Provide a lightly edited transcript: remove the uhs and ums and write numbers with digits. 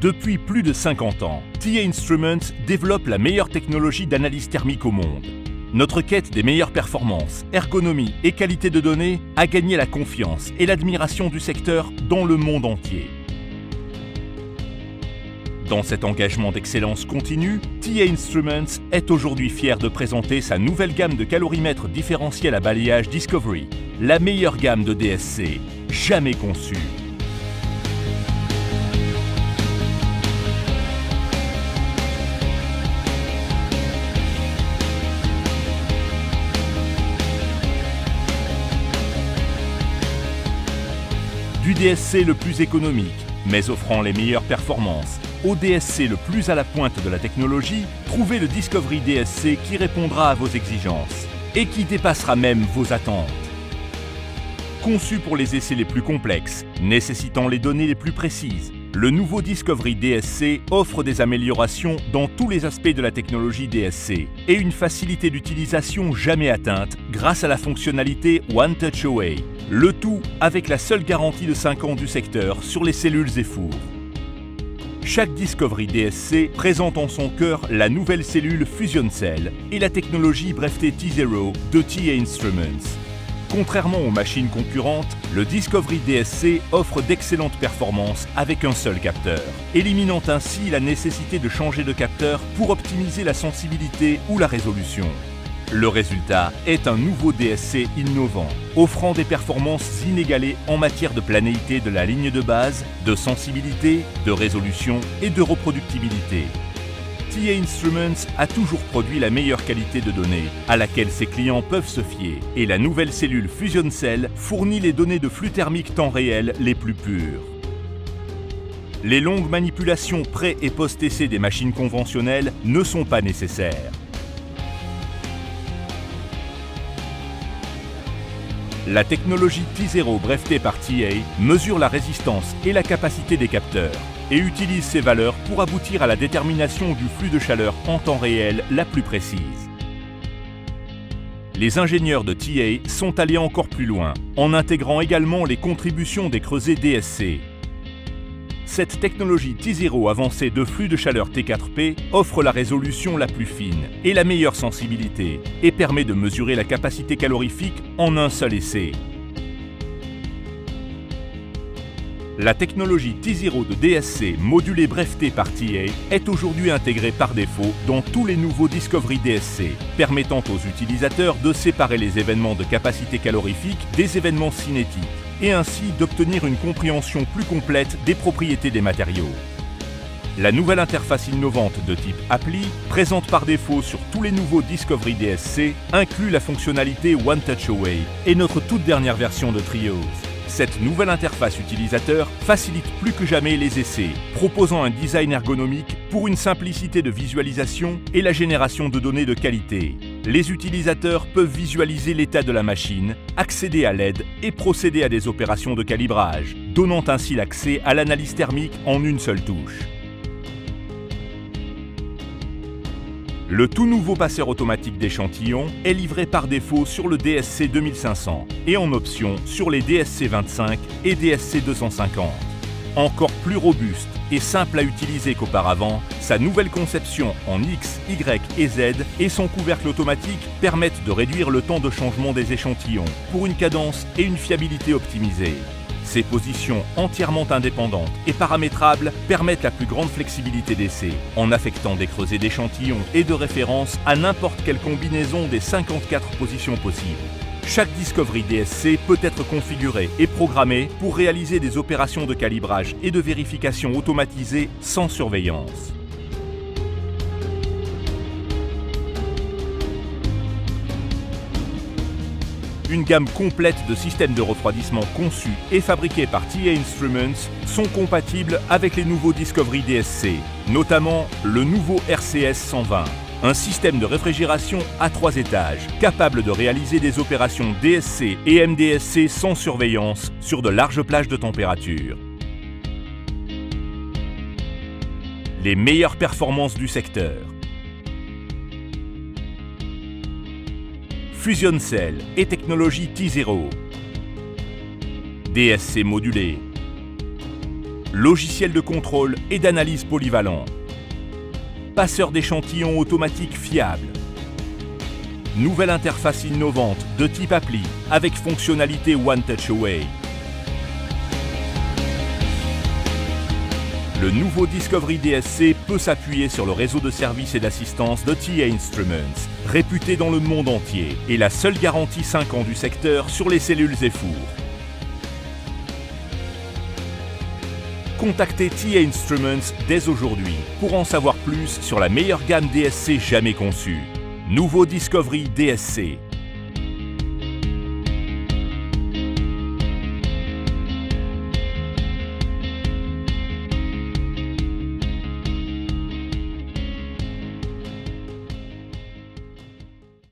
Depuis plus de 50 ans, TA Instruments développe la meilleure technologie d'analyse thermique au monde. Notre quête des meilleures performances, ergonomie et qualité de données a gagné la confiance et l'admiration du secteur dans le monde entier. Dans cet engagement d'excellence continue, TA Instruments est aujourd'hui fier de présenter sa nouvelle gamme de calorimètres différentiels à balayage Discovery, la meilleure gamme de DSC jamais conçue. Du DSC le plus économique, mais offrant les meilleures performances, au DSC le plus à la pointe de la technologie, trouvez le Discovery DSC qui répondra à vos exigences et qui dépassera même vos attentes. Conçu pour les essais les plus complexes, nécessitant les données les plus précises, le nouveau Discovery DSC offre des améliorations dans tous les aspects de la technologie DSC et une facilité d'utilisation jamais atteinte grâce à la fonctionnalité One Touch Away. Le tout avec la seule garantie de 5 ans du secteur sur les cellules et fours. Chaque Discovery DSC présente en son cœur la nouvelle cellule Fusion Cell et la technologie brevetée T0 de TA Instruments. Contrairement aux machines concurrentes, le Discovery DSC offre d'excellentes performances avec un seul capteur, éliminant ainsi la nécessité de changer de capteur pour optimiser la sensibilité ou la résolution. Le résultat est un nouveau DSC innovant, offrant des performances inégalées en matière de planéité de la ligne de base, de sensibilité, de résolution et de reproductibilité. TA Instruments a toujours produit la meilleure qualité de données, à laquelle ses clients peuvent se fier, et la nouvelle cellule Fusion Cell fournit les données de flux thermique temps réel les plus pures. Les longues manipulations pré- et post-essai des machines conventionnelles ne sont pas nécessaires. La technologie T0 brevetée par TA mesure la résistance et la capacité des capteurs et utilise ces valeurs pour aboutir à la détermination du flux de chaleur en temps réel la plus précise. Les ingénieurs de TA sont allés encore plus loin, en intégrant également les contributions des creusets DSC. Cette technologie T0 avancée de flux de chaleur T4P offre la résolution la plus fine et la meilleure sensibilité et permet de mesurer la capacité calorifique en un seul essai. La technologie T0 de DSC modulée brevetée par TA est aujourd'hui intégrée par défaut dans tous les nouveaux Discovery DSC, permettant aux utilisateurs de séparer les événements de capacité calorifique des événements cinétiques et ainsi d'obtenir une compréhension plus complète des propriétés des matériaux. La nouvelle interface innovante de type Appli, présente par défaut sur tous les nouveaux Discovery DSC, inclut la fonctionnalité One Touch Away et notre toute dernière version de Trios. Cette nouvelle interface utilisateur facilite plus que jamais les essais, proposant un design ergonomique pour une simplicité de visualisation et la génération de données de qualité. Les utilisateurs peuvent visualiser l'état de la machine, accéder à l'aide et procéder à des opérations de calibrage, donnant ainsi l'accès à l'analyse thermique en une seule touche. Le tout nouveau passeur automatique d'échantillons est livré par défaut sur le DSC 2500 et en option sur les DSC 25 et DSC 250. Encore plus robuste et simple à utiliser qu'auparavant, sa nouvelle conception en X, Y et Z et son couvercle automatique permettent de réduire le temps de changement des échantillons pour une cadence et une fiabilité optimisées. Ces positions entièrement indépendantes et paramétrables permettent la plus grande flexibilité d'essai, en affectant des creusets d'échantillons et de référence à n'importe quelle combinaison des 54 positions possibles. Chaque Discovery DSC peut être configuré et programmé pour réaliser des opérations de calibrage et de vérification automatisées sans surveillance. Une gamme complète de systèmes de refroidissement conçus et fabriqués par TA Instruments sont compatibles avec les nouveaux Discovery DSC, notamment le nouveau RCS 120, un système de réfrigération à 3 étages, capable de réaliser des opérations DSC et MDSC sans surveillance sur de larges plages de température. Les meilleures performances du secteur. Fusion Cell et technologie T0. DSC modulé. logiciel de contrôle et d'analyse polyvalent, passeur d'échantillons automatique fiable, nouvelle interface innovante de type appli avec fonctionnalité One Touch Away. Le nouveau Discovery DSC peut s'appuyer sur le réseau de services et d'assistance de TA Instruments, réputé dans le monde entier, et la seule garantie 5 ans du secteur sur les cellules et fours. Contactez TA Instruments dès aujourd'hui pour en savoir plus sur la meilleure gamme DSC jamais conçue. Nouveau Discovery DSC.